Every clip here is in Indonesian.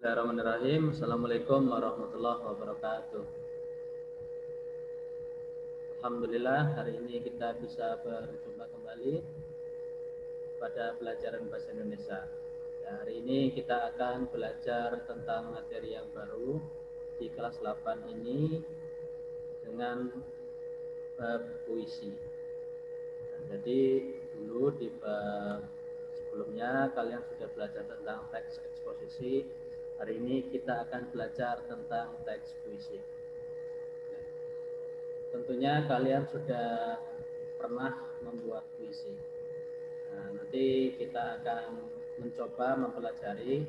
Bismillahirrahmanirrahim. Assalamualaikum warahmatullahi wabarakatuh. Alhamdulillah hari ini kita bisa berjumpa kembali pada pelajaran bahasa Indonesia. Hari ini kita akan belajar tentang materi yang baru di kelas 8 ini dengan bab puisi. Jadi dulu di bab sebelumnya kalian sudah belajar tentang teks eksposisi. Hari ini kita akan belajar tentang teks puisi. Tentunya kalian sudah pernah membuat puisi. Nanti kita akan mencoba mempelajari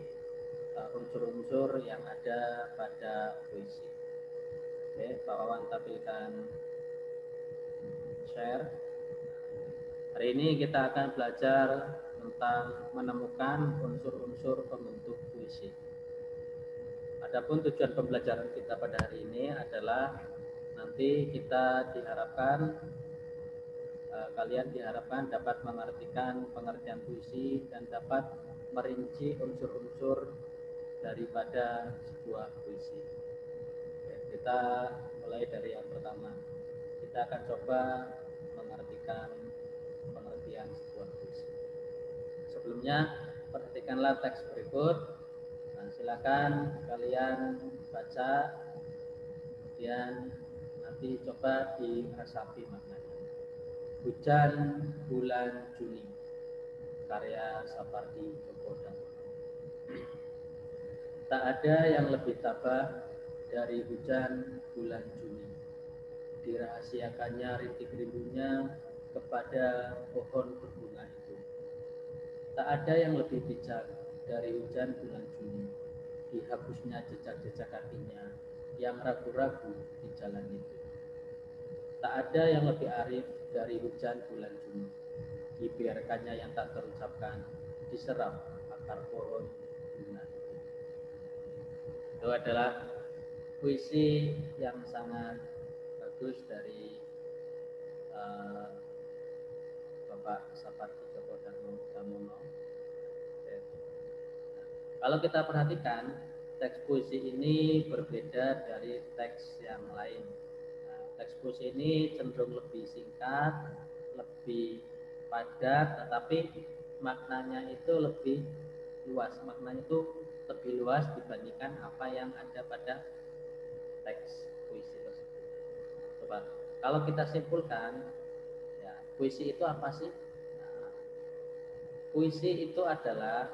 unsur-unsur yang ada pada puisi. Oke, Pak Wawan tampilkan share. Hari ini kita akan belajar tentang menemukan unsur-unsur pembentuk puisi. Adapun tujuan pembelajaran kita pada hari ini adalah nanti kita diharapkan kalian diharapkan dapat mengartikan pengertian puisi dan dapat merinci unsur-unsur daripada sebuah puisi. Oke, kita mulai dari yang pertama. Kita akan coba mengartikan pengertian sebuah puisi. Sebelumnya perhatikanlah teks berikut. Silakan kalian baca, kemudian nanti coba diresapi maknanya. Hujan bulan Juni, karya Sapardi Djoko Damono. Tak ada yang lebih tabah dari hujan bulan Juni, dirahasiakannya rintik rindunya kepada pohon berbunga itu. Tak ada yang lebih bijak dari hujan bulan Juni, dihapusnya jejak-jejak kakinya yang ragu-ragu di jalan itu. Tak ada yang lebih arif dari hujan bulan Juni, dibiarkannya yang tak terucapkan diserap akar pohon bunga itu. Itu adalah puisi yang sangat bagus dari Bapak Sapardi Djoko Damono. Kalau kita perhatikan, teks puisi ini berbeda dari teks yang lain. Teks puisi ini cenderung lebih singkat, lebih padat, tetapi maknanya itu lebih luas. Maknanya itu lebih luas dibandingkan apa yang ada pada teks puisi tersebut. Coba, kalau kita simpulkan, ya, puisi itu apa sih? Puisi itu adalah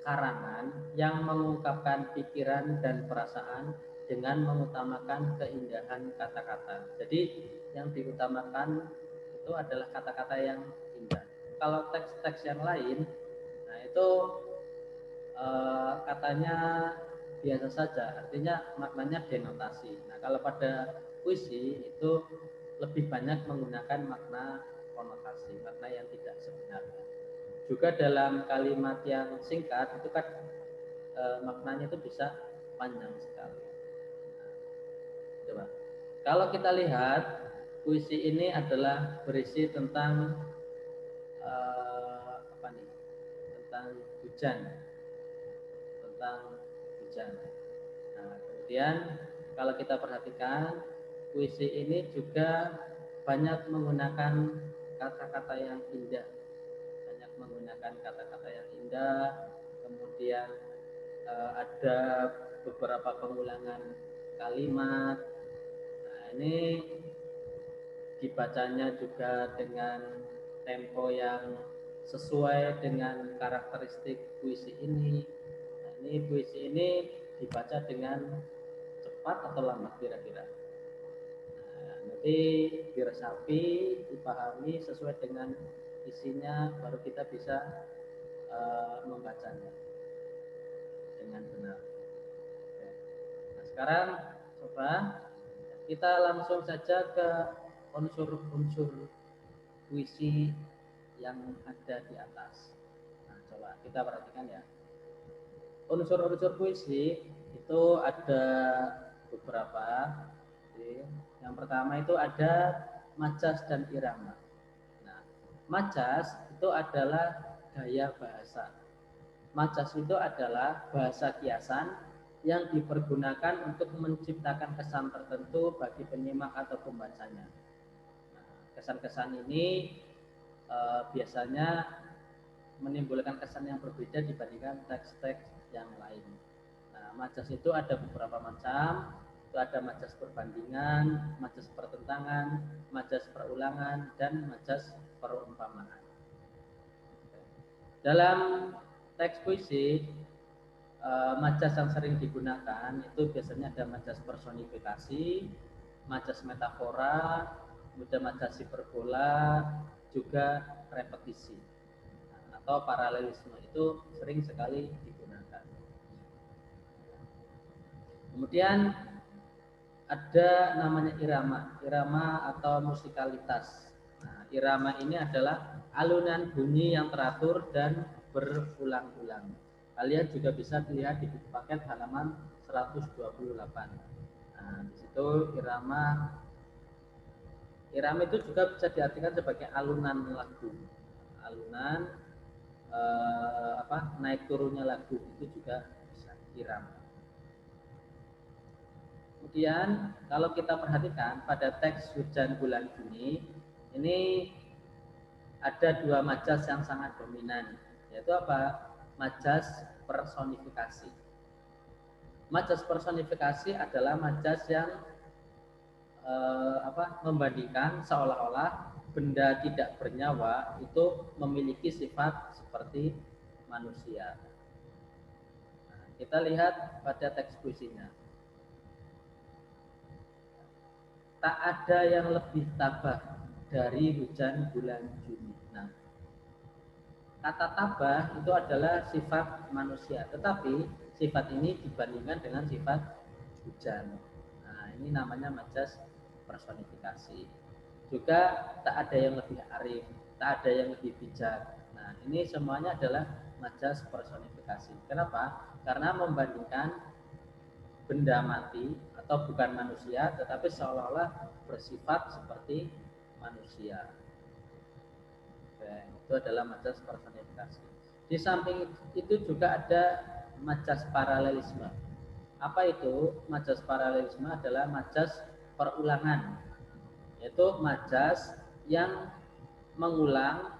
karangan yang mengungkapkan pikiran dan perasaan dengan mengutamakan keindahan kata-kata. Jadi yang diutamakan itu adalah kata-kata yang indah. Kalau teks-teks yang lain, nah itu katanya biasa saja, artinya maknanya denotasi. Nah kalau pada puisi itu lebih banyak menggunakan makna konotasi, makna yang tidak sebenarnya. Juga dalam kalimat yang singkat itu kan maknanya itu bisa panjang sekali. Coba, kalau kita lihat puisi ini adalah berisi tentang apa nih? Tentang hujan, Nah, kemudian kalau kita perhatikan puisi ini juga banyak menggunakan kata-kata yang indah. Kemudian ada beberapa pengulangan kalimat. Nah, ini dibacanya juga dengan tempo yang sesuai dengan karakteristik puisi ini. Nah, ini puisi ini dibaca dengan cepat atau lambat kira-kira. Nah, nanti diresapi, dipahami sesuai dengan isinya, baru kita bisa membacanya dengan benar. Nah, sekarang coba kita langsung saja ke unsur-unsur puisi yang ada di atas. Nah, coba kita perhatikan ya. Unsur-unsur puisi itu ada beberapa. Yang pertama itu ada majas dan irama. Nah, majas itu adalah gaya bahasa. Majas itu adalah bahasa kiasan yang dipergunakan untuk menciptakan kesan tertentu bagi penyimak atau pembacanya. Nah, kesan-kesan ini biasanya menimbulkan kesan yang berbeda dibandingkan teks-teks yang lain. Nah, majas itu ada beberapa macam. Itu ada majas perbandingan, majas pertentangan, majas perulangan, dan majas perumpamaan. Dalam teks puisi, majas yang sering digunakan itu biasanya ada majas personifikasi, majas metafora, kemudian majas hiperbola, juga repetisi atau paralelisme itu sering sekali digunakan. Kemudian ada namanya irama atau musikalitas. Nah, irama ini adalah alunan bunyi yang teratur dan berulang-ulang. Kalian juga bisa lihat di buku paket halaman 128. Nah, di situ irama itu juga bisa diartikan sebagai alunan lagu. Alunan naik turunnya lagu itu juga bisa irama. Kemudian kalau kita perhatikan pada teks Hujan Bulan Juni ini ada dua majas yang sangat dominan, yaitu apa? Majas personifikasi. Majas personifikasi adalah majas yang membandingkan seolah-olah benda tidak bernyawa itu memiliki sifat seperti manusia. Nah, kita lihat pada teks puisinya. Tak ada yang lebih tabah dari hujan bulan Juni. Nah, kata tabah itu adalah sifat manusia, tetapi sifat ini dibandingkan dengan sifat hujan. Nah, ini namanya majas personifikasi. Juga tak ada yang lebih arif, tak ada yang lebih bijak. Nah, ini semuanya adalah majas personifikasi. Kenapa? Karena membandingkan benda mati atau bukan manusia tetapi seolah-olah bersifat seperti manusia. Oke, itu adalah majas personifikasi. Di samping itu juga ada majas paralelisme. Apa itu? Majas paralelisme adalah majas perulangan, yaitu majas yang mengulang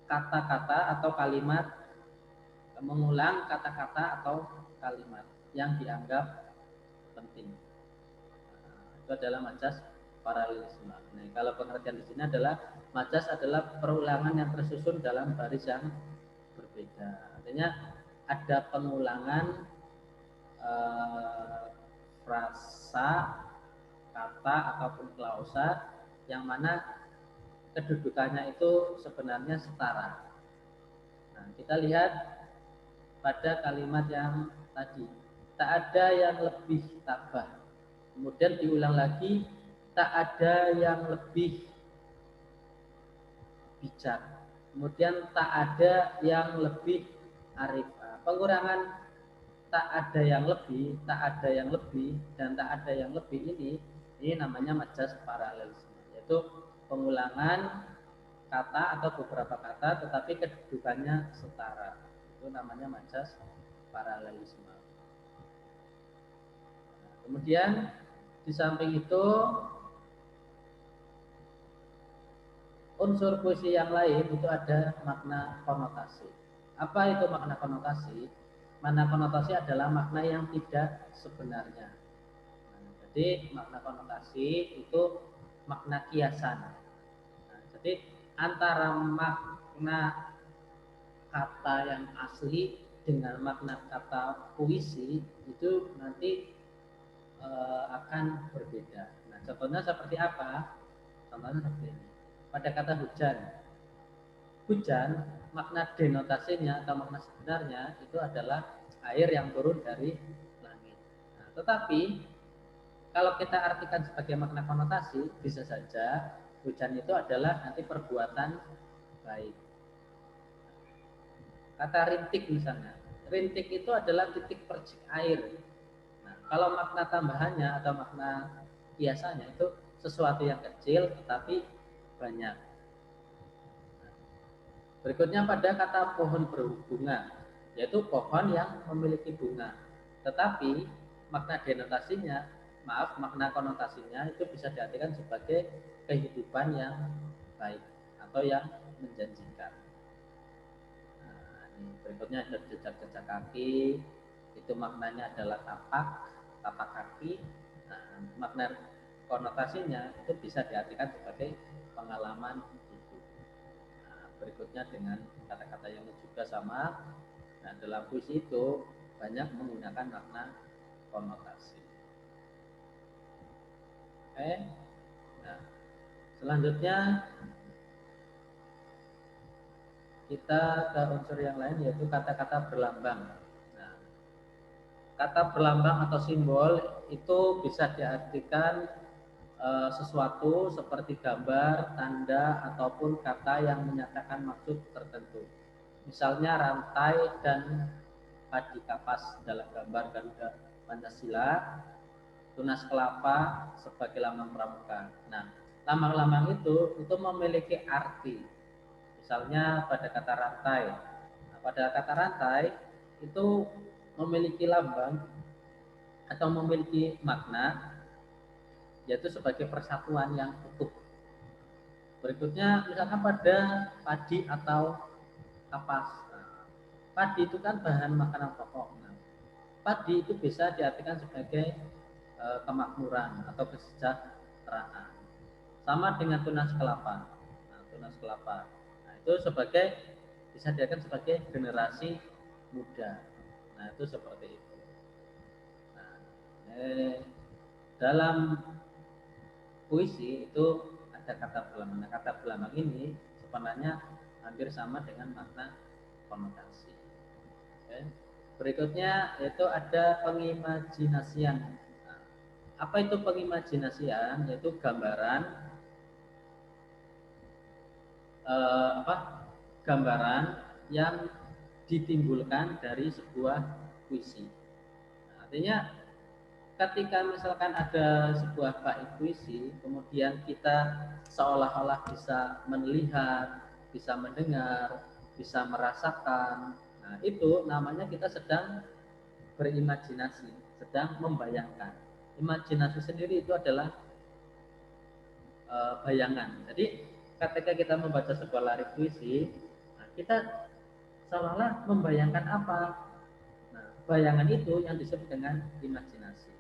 kata-kata atau kalimat, mengulang kata-kata atau kalimat yang dianggap penting. Nah, itu adalah majas paralelisme. Nah, kalau pengertian di sini adalah majas adalah perulangan yang tersusun dalam baris yang berbeda. Artinya ada pengulangan frasa, kata ataupun klausa yang mana kedudukannya itu sebenarnya setara. Nah, kita lihat pada kalimat yang tadi. Tak ada yang lebih tabah. Kemudian diulang lagi, tak ada yang lebih bijak. Kemudian tak ada yang lebih arif. Pengurangan tak ada yang lebih, tak ada yang lebih, dan tak ada yang lebih ini namanya majas paralelisme, yaitu pengulangan kata atau beberapa kata tetapi kedudukannya setara. Itu namanya majas paralelisme. Kemudian di samping itu unsur puisi yang lain itu ada makna konotasi. Apa itu makna konotasi? Makna konotasi adalah makna yang tidak sebenarnya. Nah, jadi makna konotasi itu makna kiasan. Nah, jadi antara makna kata yang asli dengan makna kata puisi itu nanti akan berbeda. Nah, contohnya seperti apa? Contohnya seperti ini. Pada kata hujan, hujan makna denotasinya atau makna sebenarnya itu adalah air yang turun dari langit. Nah, tetapi kalau kita artikan sebagai makna konotasi, bisa saja hujan itu adalah nanti perbuatan baik. Kata rintik misalnya, rintik itu adalah titik percik air. Kalau makna tambahannya atau makna biasanya itu sesuatu yang kecil tetapi banyak. Berikutnya pada kata pohon berbunga. yaitu pohon yang memiliki bunga. Tetapi makna denotasinya, makna konotasinya itu bisa diartikan sebagai kehidupan yang baik atau yang menjanjikan. Nah, ini berikutnya ada jejak-jejak kaki, itu maknanya adalah tapak kaki. Nah, makna konotasinya itu bisa diartikan sebagai pengalaman hidup. Nah, berikutnya dengan kata-kata yang juga sama. Nah, dalam puisi itu banyak menggunakan makna konotasi. Oke. Nah, selanjutnya kita ke unsur yang lain yaitu kata-kata berlambang. Nah, kata berlambang atau simbol itu bisa diartikan sesuatu seperti gambar, tanda, ataupun kata yang menyatakan maksud tertentu. Misalnya rantai dan padi kapas dalam gambar Garuda Pancasila, tunas kelapa sebagai lambang pramuka. Nah, lambang-lambang itu memiliki arti. Misalnya pada kata rantai. Nah, pada kata rantai itu memiliki lambang atau memiliki makna yaitu sebagai persatuan yang utuh. Berikutnya misalkan pada padi atau kapas. Nah, padi itu kan bahan makanan pokok. Nah, padi itu bisa diartikan sebagai kemakmuran atau kesejahteraan. Sama dengan tunas kelapa. Nah, tunas kelapa. Nah, itu bisa diartikan sebagai generasi muda. Nah, itu seperti itu. Nah, dalam puisi itu ada kata berlambang. Nah, kata berlambang ini sebenarnya hampir sama dengan makna konotasi. Oke. Berikutnya yaitu ada pengimajinasian. Nah, apa itu pengimajinasian? Yaitu gambaran gambaran yang ditimbulkan dari sebuah puisi. Nah, artinya ketika misalkan ada sebuah bait puisi, kemudian kita seolah-olah bisa melihat, bisa mendengar, bisa merasakan. Nah, itu namanya kita sedang berimajinasi, sedang membayangkan. Imajinasi sendiri itu adalah bayangan. Jadi ketika kita membaca sebuah lirik puisi, nah, kita seolah-olah membayangkan apa? Nah, bayangan itu yang disebut dengan imajinasi.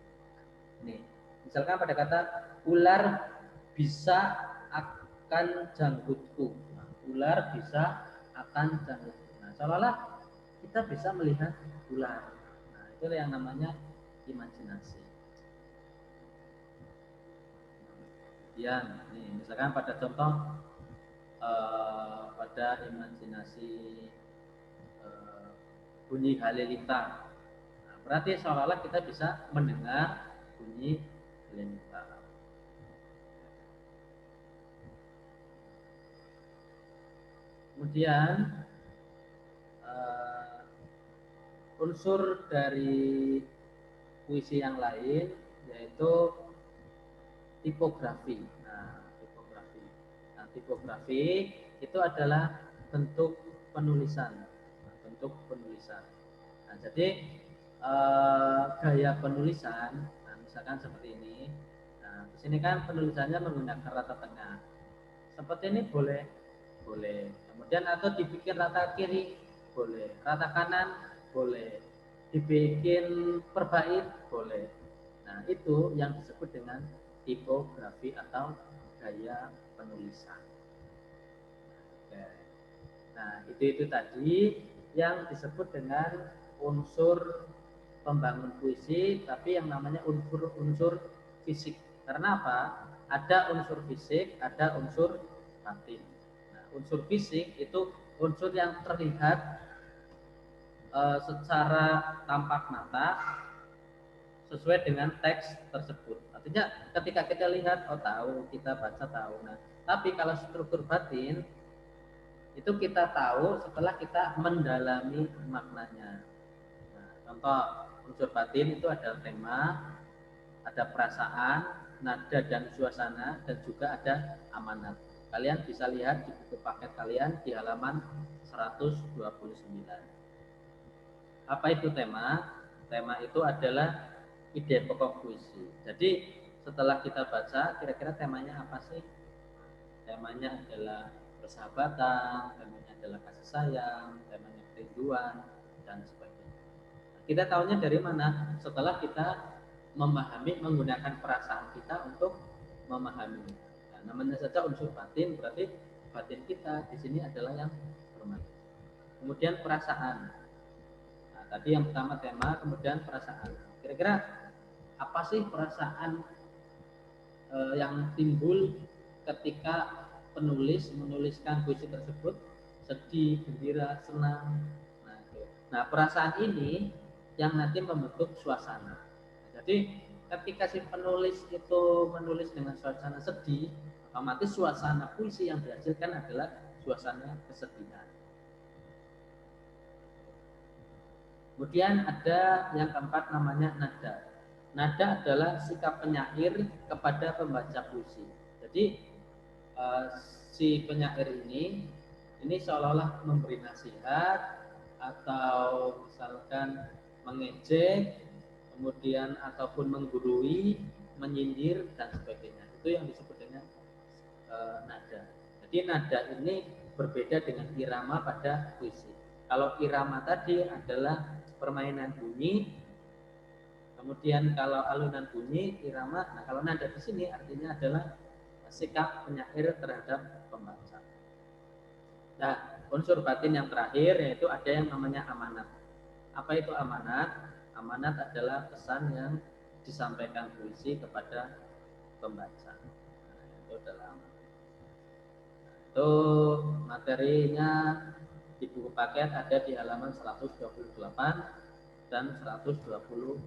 Nih, misalkan pada kata ular bisa akan janggutku. Nah, ular bisa akan janggutku. Nah, seolah-olah kita bisa melihat ular. Nah, itu yang namanya imajinasi. Kemudian, nih, misalkan pada contoh pada imajinasi bunyi halilintar. Nah, berarti seolah-olah kita bisa mendengar bunyi halilintar. Kemudian unsur dari puisi yang lain yaitu tipografi. Nah, tipografi itu adalah bentuk penulisan. Nah, jadi gaya penulisan, nah, misalkan seperti ini. Nah, di sini kan penulisannya menggunakan rata tengah. Seperti ini boleh. Kemudian atau dibikin rata kiri, boleh. Rata kanan, boleh. Dibikin per bait, boleh. Nah, itu yang disebut dengan tipografi atau gaya penulisan. Nah, itu tadi yang disebut dengan unsur pembangun puisi, tapi yang namanya unsur fisik. Karena apa? Ada unsur fisik, ada unsur batin. Nah, unsur fisik itu unsur yang terlihat secara tampak mata sesuai dengan teks tersebut. Artinya ketika kita lihat, oh tahu, kita baca tahu. Nah, tapi kalau struktur batin itu kita tahu setelah kita mendalami maknanya. Nah, contoh unsur batin itu ada tema, ada perasaan, nada dan suasana, dan juga ada amanat. Kalian bisa lihat di buku paket kalian di halaman 129. Apa itu tema? Tema itu adalah ide pokok puisi. Jadi setelah kita baca, kira-kira temanya apa sih? Temanya adalah persahabatan, temanya adalah kasih sayang, temanya kerinduan, dan sebagainya. Kita tahunya dari mana? Setelah kita memahami, menggunakan perasaan kita untuk memahami. Nah, namanya saja unsur batin, berarti batin kita di sini adalah yang bermain. Kemudian perasaan. Nah, tadi yang pertama tema, kemudian perasaan. Kira-kira apa sih perasaan yang timbul ketika penulis menuliskan puisi tersebut? Sedih, gembira, senang. Nah, perasaan ini yang nanti membentuk suasana. Jadi ketika si penulis itu menulis dengan suasana sedih, otomatis suasana puisi yang dihasilkan adalah suasana kesedihan. Kemudian ada yang keempat namanya nada. Nada adalah sikap penyair kepada pembaca puisi. Jadi si penyair ini seolah-olah memberi nasihat atau misalkan mengejek, kemudian ataupun menggurui, menyindir dan sebagainya. Itu yang disebut dengan nada. Jadi nada ini berbeda dengan irama pada puisi. Kalau irama tadi adalah permainan bunyi, kemudian kalau alunan bunyi, irama. Nah, kalau nada di sini artinya adalah sikap penyair terhadap pembaca. Nah, unsur batin yang terakhir yaitu ada yang namanya amanat. Apa itu amanat? Amanat adalah pesan yang disampaikan puisi kepada pembaca. Nah, itu adalah amanat. Nah, itu materinya di buku paket ada di halaman 128 dan 129.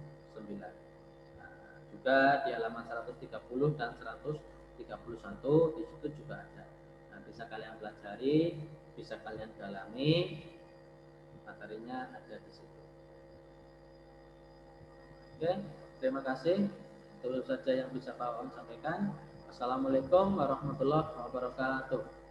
Nah, juga di halaman 130 dan 131 di situ juga ada. Nah, bisa kalian pelajari, bisa kalian dalami, materinya ada di situ. Oke, terima kasih. Itu saja yang bisa Pak Om sampaikan. Assalamualaikum warahmatullahi wabarakatuh.